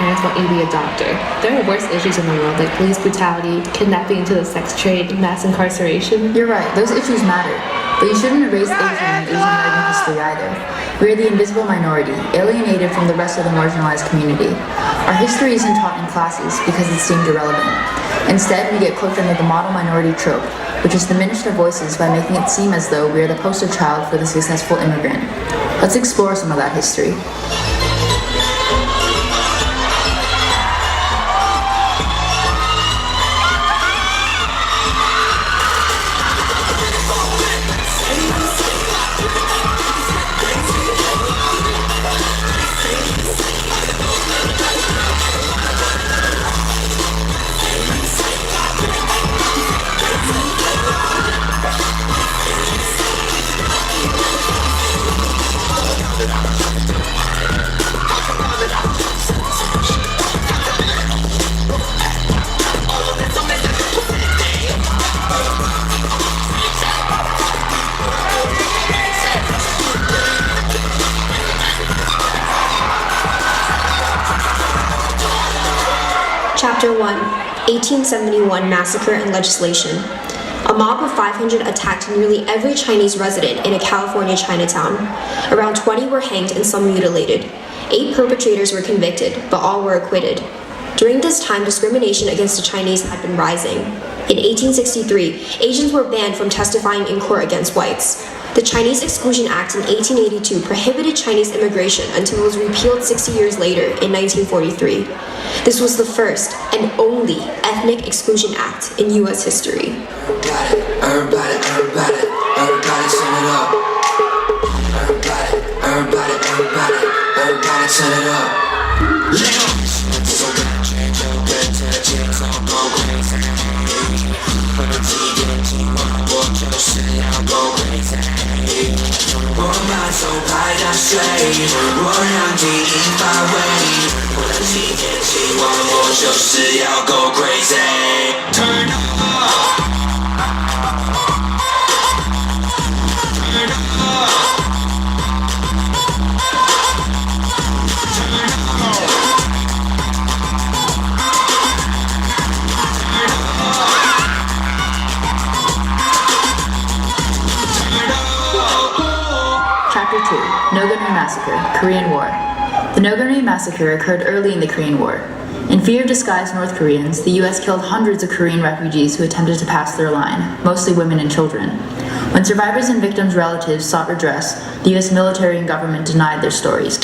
parents want you to be a doctor. There are worse issues in the world, like police brutality, kidnapping into the sex trade, mass incarceration. You're right, those issues matter. But you shouldn't erase Asian and Asian American history either. We are the invisible minority, alienated from the rest of the marginalized community. Our history isn't taught in classes because it's deemed irrelevant. Instead, we get cloaked under the model minority trope, which has diminished our voices by making it seem as though we are the poster child for the successful immigrant. Let's explore some of that history. Chapter 1, 1871 Massacre and Legislation. A mob of 500 attacked nearly every Chinese resident in a California Chinatown. Around 20 were hanged and some mutilated. 8 perpetrators were convicted, but all were acquitted. During this time, discrimination against the Chinese had been rising. In 1863, Asians were banned from testifying in court against whites. The Chinese Exclusion Act in 1882 prohibited Chinese immigration until it was repealed 60 years later in 1943. This was the first and only ethnic exclusion act in U.S. history. Everybody, turn it up. Everybody, turn it up. Go crazy. Turn up. Chapter 2, Nogonha Massacre, Korean War. The Nogonha Massacre occurred early in the Korean War. In fear of disguised North Koreans, the U.S. killed hundreds of Korean refugees who attempted to pass their line, mostly women and children. When survivors and victims' relatives sought redress, the U.S. military and government denied their stories.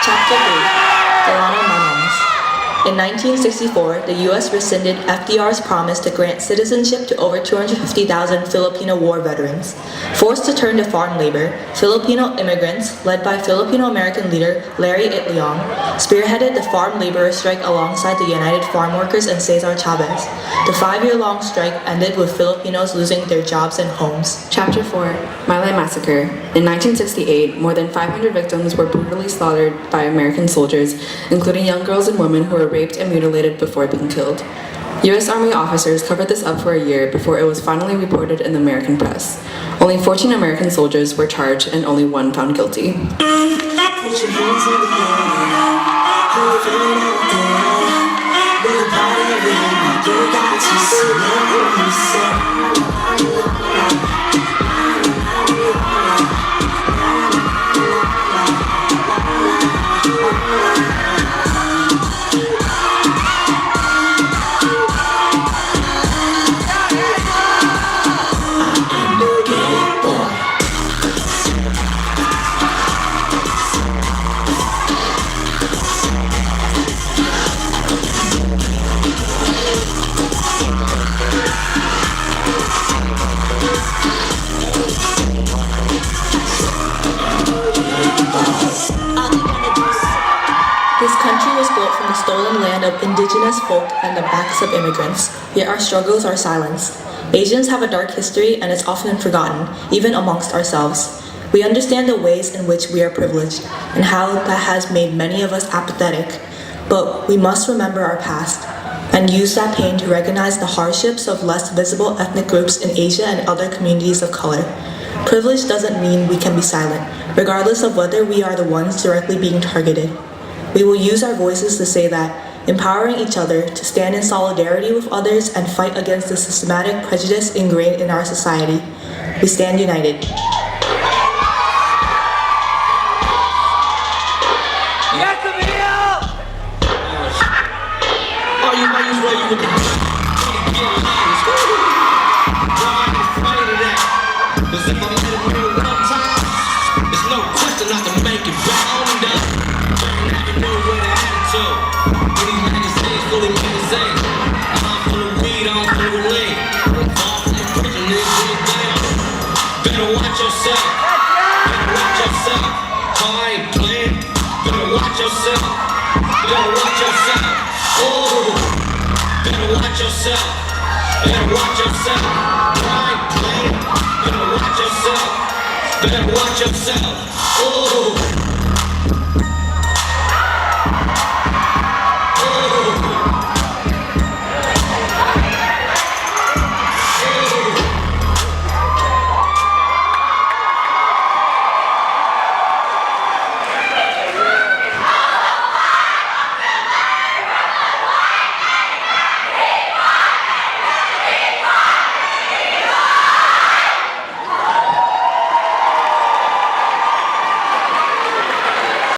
Chapter 3, Delano Memoirs. In 1964, the U.S. rescinded FDR's promise to grant citizenship to over 250,000 Filipino war veterans. Forced to turn to farm labor, Filipino immigrants, led by Filipino-American leader Larry Itliong, spearheaded the farm laborer strike alongside the United Farm Workers and Cesar Chavez. The 5-year-long strike ended with Filipinos losing their jobs and homes. Chapter 4, My Lai Massacre. In 1968, more than 500 victims were brutally slaughtered by American soldiers, including young girls and women who were raped and mutilated before being killed. U.S. Army officers covered this up for a year before it was finally reported in the American press. Only 14 American soldiers were charged and only 1 found guilty. stolen land of indigenous folk and the backs of immigrants, yet our struggles are silenced. Asians have a dark history and it's often forgotten, even amongst ourselves. We understand the ways in which we are privileged and how that has made many of us apathetic, but we must remember our past and use that pain to recognize the hardships of less visible ethnic groups in Asia and other communities of color. Privilege doesn't mean we can be silent, regardless of whether we are the ones directly being targeted. We will use our voices to say that, empowering each other to stand in solidarity with others and fight against the systematic prejudice ingrained in our society. We stand united. Better watch yourself.